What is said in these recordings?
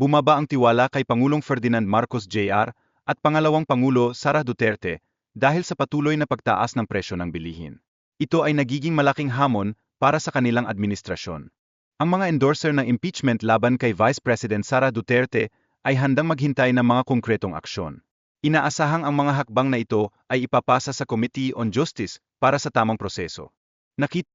bumaba ang tiwala kay Pangulong Ferdinand Marcos Jr. at pangalawang Pangulo Sara Duterte dahil sa patuloy na pagtaas ng presyo ng bilihin. Ito ay nagiging malaking hamon para sa kanilang administrasyon. Ang mga endorser ng impeachment laban kay Vice President Sara Duterte ay handang maghintay ng mga konkretong aksyon. Inaasahang ang mga hakbang na ito ay ipapasa sa Committee on Justice para sa tamang proseso.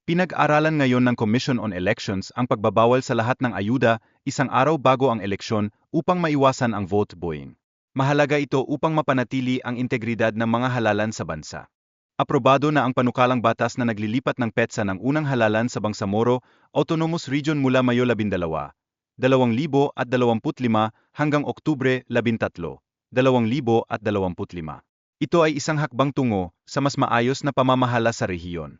Pinag-aralan ngayon ng Commission on Elections ang pagbabawal sa lahat ng ayuda isang araw bago ang eleksyon upang maiwasan ang vote buying. Mahalaga ito upang mapanatili ang integridad ng mga halalan sa bansa. Aprobado na ang panukalang batas na naglilipat ng petsa ng unang halalan sa Bangsamoro Autonomous Region mula Mayo 12, 2025 hanggang Oktubre 13, 2025. Ito ay isang hakbang tungo sa mas maayos na pamamahala sa rehiyon.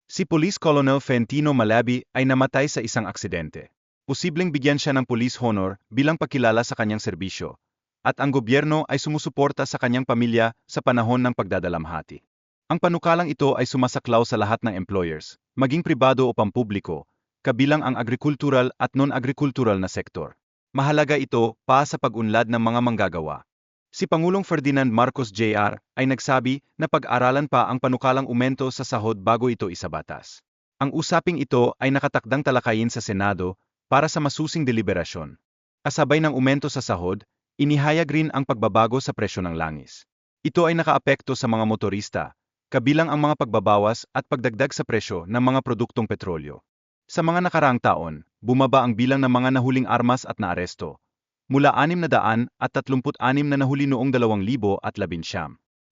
Si Police Colonel Fentino Malabi ay namatay sa isang aksidente. Posibleng bigyan siya ng police honor bilang pakilala sa kanyang serbisyo, at ang gobyerno ay sumusuporta sa kanyang pamilya sa panahon ng pagdadalamhati. Ang panukalang ito ay sumasaklaw sa lahat ng employers, maging pribado o pampubliko, kabilang ang agrikultural at non-agrikultural na sektor. Mahalaga ito pa sa pag-unlad ng mga manggagawa. Si Pangulong Ferdinand Marcos Jr. ay nagsabi na pag-aralan pa ang panukalang umento sa sahod bago ito isabatas. Ang usaping ito ay nakatakdang talakayin sa Senado para sa masusing deliberasyon. Kasabay ng umento sa sahod, inihayag rin ang pagbabago sa presyo ng langis. Ito ay nakaapekto sa mga motorista, kabilang ang mga pagbabawas at pagdagdag sa presyo ng mga produktong petrolyo. Sa mga nakaraang taon, bumaba ang bilang ng mga nahuling armas at naaresto, mula 636 na nahuli noong 2019.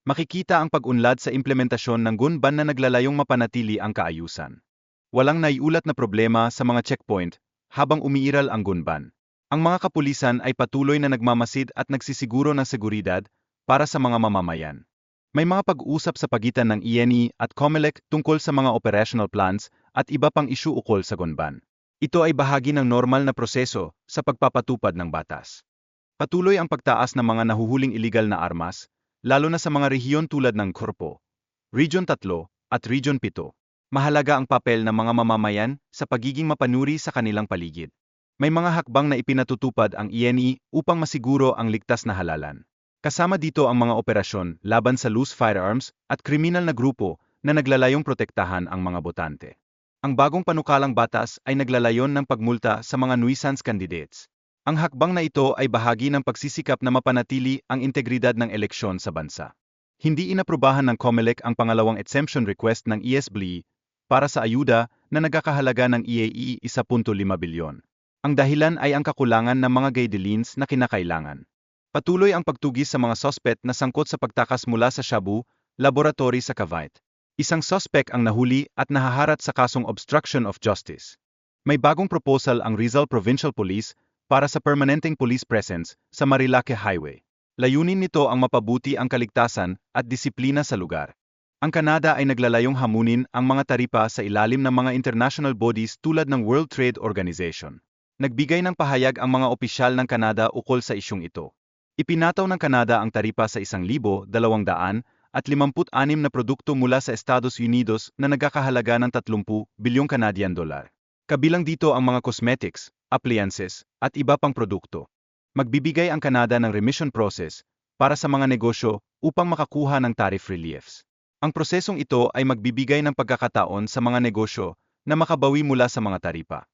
Makikita ang pag-unlad sa implementasyon ng gun ban na naglalayong mapanatili ang kaayusan. Walang naiulat na problema sa mga checkpoint habang umiiral ang gun ban. Ang mga kapulisan ay patuloy na nagmamasid at nagsisiguro ng seguridad para sa mga mamamayan. May mga pag-uusap sa pagitan ng ENE at COMELEC tungkol sa mga operational plans at iba pang isyu ukol sa gun ban. Ito ay bahagi ng normal na proseso sa pagpapatupad ng batas. Patuloy ang pagtaas ng mga nahuhuling iligal na armas, lalo na sa mga rehiyon tulad ng Corpo, Region 3 at Region 7. Mahalaga ang papel ng mga mamamayan sa pagiging mapanuri sa kanilang paligid. May mga hakbang na ipinatutupad ang ENE upang masiguro ang ligtas na halalan. Kasama dito ang mga operasyon laban sa loose firearms at kriminal na grupo na naglalayong protektahan ang mga botante. Ang bagong panukalang batas ay naglalayon ng pagmulta sa mga nuisance candidates. Ang hakbang na ito ay bahagi ng pagsisikap na mapanatili ang integridad ng eleksyon sa bansa. Hindi inaprubahan ng COMELEC ang pangalawang exemption request ng ESBLI para sa ayuda na nagkakahalaga ng EAE 1.5 bilyon. Ang dahilan ay ang kakulangan ng mga guidelines na kinakailangan. Patuloy ang pagtugis sa mga suspect na sangkot sa pagtakas mula sa Shabu Laboratory sa Cavite. Isang suspect ang nahuli at nahaharap sa kasong obstruction of justice. May bagong proposal ang Rizal Provincial Police para sa permanenteng police presence sa Marilake Highway. Layunin nito ang mapabuti ang kaligtasan at disiplina sa lugar. Ang Canada ay naglalayong hamunin ang mga taripa sa ilalim ng mga international bodies tulad ng World Trade Organization. Nagbigay ng pahayag ang mga opisyal ng Canada ukol sa isyung ito. Ipinataw ng Canada ang taripa sa 1,256 na produkto mula sa Estados Unidos na nagkakahalaga ng 30 bilyong Canadian dollar. Kabilang dito ang mga cosmetics, appliances, at iba pang produkto. Magbibigay ang Canada ng remission process para sa mga negosyo upang makakuha ng tariff reliefs. Ang prosesong ito ay magbibigay ng pagkakataon sa mga negosyo na makabawi mula sa mga taripa.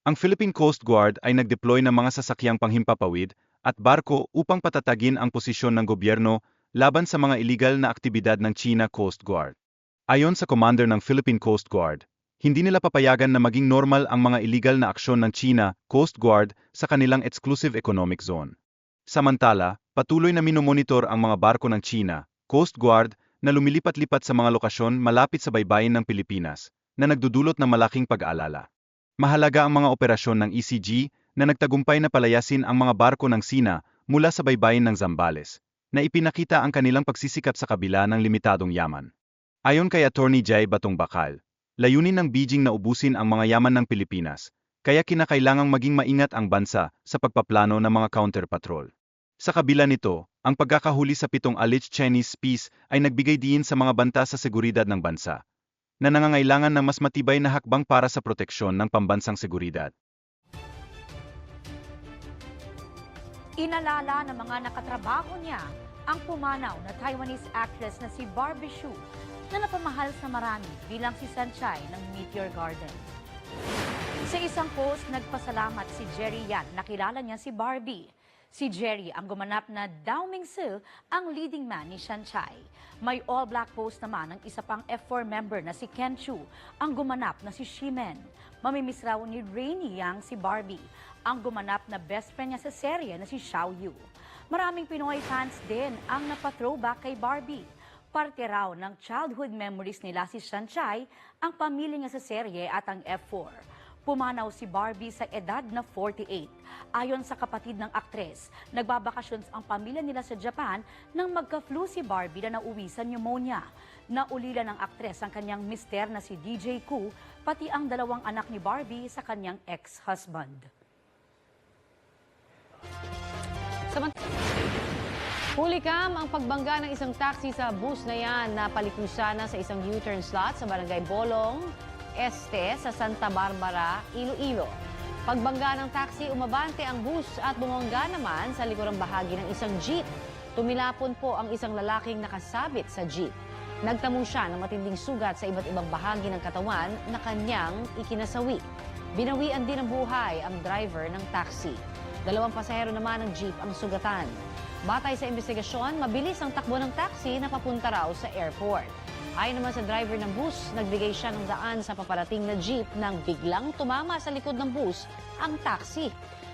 Ang Philippine Coast Guard ay nag-deploy ng mga sasakyang panghimpapawid at barko upang patatagin ang posisyon ng gobyerno laban sa mga iligal na aktibidad ng China Coast Guard. Ayon sa commander ng Philippine Coast Guard, hindi nila papayagan na maging normal ang mga iligal na aksyon ng China Coast Guard sa kanilang exclusive economic zone. Samantala, patuloy na minomonitor ang mga barko ng China Coast Guard na lumilipat-lipat sa mga lokasyon malapit sa baybayin ng Pilipinas na nagdudulot ng malaking pag-aalala. Mahalaga ang mga operasyon ng ECG na nagtagumpay na palayasin ang mga barko ng Sina mula sa baybayin ng Zambales, na ipinakita ang kanilang pagsisikap sa kabila ng limitadong yaman. Ayon kay Attorney Jay Batong Bakal, layunin ng Beijing na ubusin ang mga yaman ng Pilipinas, kaya kinakailangang maging maingat ang bansa sa pagpaplano ng mga counter-patrol. Sa kabila nito, ang pagkakahuli sa 7 alleged Chinese spies ay nagbigay diin sa mga banta sa seguridad ng bansa, na nangangailangan ng mas matibay na hakbang para sa proteksyon ng pambansang seguridad. Inalala ng mga nakatrabaho niya ang pumanaw na Taiwanese actress na si Barbie Hsu na napamahal sa marami bilang si Sanchay ng Meteor Garden. Sa isang post, nagpasalamat si Jerry Yan na kilala niya si Barbie. Si Jerry ang gumanap na Dao Mingsil ang leading man ni Sanchay. May all-black post naman ng isa pang F4 member na si Ken Chu ang gumanap na si Shimen. Mamimiss raw ni Rainy Yang si Barbie, ang gumanap na best friend niya sa serye na si Xiao Yu. Maraming Pinoy fans din ang napathrowback kay Barbie. Parte raw ng childhood memories nila si Sanchay, ang pamilya niya sa serye at ang F4. Pumanaw si Barbie sa edad na 48. Ayon sa kapatid ng aktres, nagbabakasyon ang pamilya nila sa Japan nang magka-flu si Barbie na nauwi sa pneumonia. Naulila ng aktres ang kanyang mister na si DJ Koo, pati ang 2 anak ni Barbie sa kanyang ex-husband. Hulikam ang pagbangga ng isang taxi sa bus na yan na palikusa na sa isang U-turn slot sa barangay Bolong Este sa Santa Barbara, Iloilo. Pagbangga ng taxi, umabante ang bus at bumangga naman sa likurang bahagi ng isang jeep. Tumilapon po ang isang lalaking nakasabit sa jeep. Nagtamo siya ng matinding sugat sa iba't ibang bahagi ng katawan na kanyang ikinasawi. Binawian din ng buhay ang driver ng taxi. 2 pasahero naman ng jeep ang sugatan. Batay sa investigasyon, mabilis ang takbo ng taxi na papunta raw sa airport. Ayon naman sa driver ng bus, nagbigay siya ng daan sa paparating na jeep nang biglang tumama sa likod ng bus ang taxi.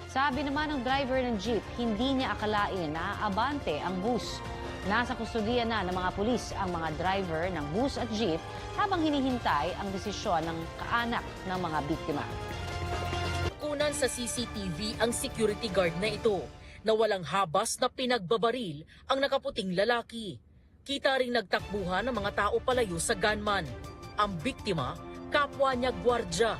Sabi naman ng driver ng jeep, hindi niya akalain na abante ang bus. Nasa kustudiya na ng mga pulis ang mga driver ng bus at jeep habang hinihintay ang desisyon ng kaanak ng mga biktima. Kunan sa CCTV ang security guard na ito na walang habas na pinagbabaril ang nakaputing lalaki. Kita ring nagtakbuhan ng mga tao palayo sa gunman. Ang biktima, kapwa niya gwardya.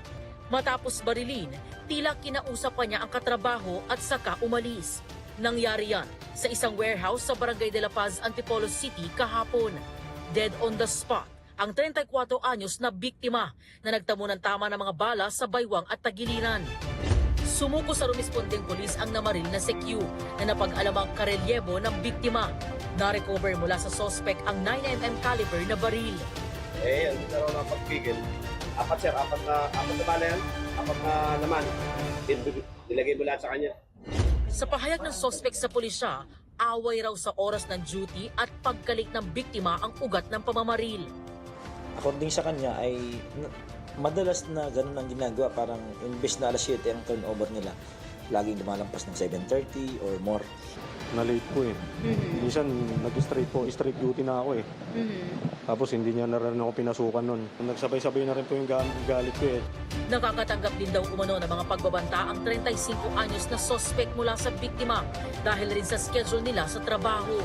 Matapos barilin, tila kinausap pa niya ang katrabaho at saka umalis. Nangyari yan sa isang warehouse sa Barangay de la Paz, Antipolo City kahapon. Dead on the spot ang 34 anyos na biktima na nagtamo ng tama ng mga bala sa baywang at tagiliran. Sumuko sa rumispondeng polis ang namaril na si Q na napag-alamang karelyebo ng biktima. Na-recover mula sa suspect ang 9mm caliber na baril. Yan, na raw pagpigil. 4 sir, 4 na bala yan, 4 na naman. Nilagay mo lahat sa kanya. Sa pahayag ng suspect sa pulisya, away raw sa oras ng duty at pagkalik ng biktima ang ugat ng pamamaril. According sa kanya ay madalas na ganun ang ginagawa, parang imbes na alas 7 ang turnover nila, laging lumalampas ng 7:30 or more. Na-late po eh. Minsan straight duty na ako eh. Tapos hindi niya na rin ako pinasukan nun. Nagsabay-sabay na rin po yung galit ko eh. Nakakatanggap din daw umano ng mga pagbabanta ang 35 anyos na suspect mula sa biktima dahil rin sa schedule nila sa trabaho.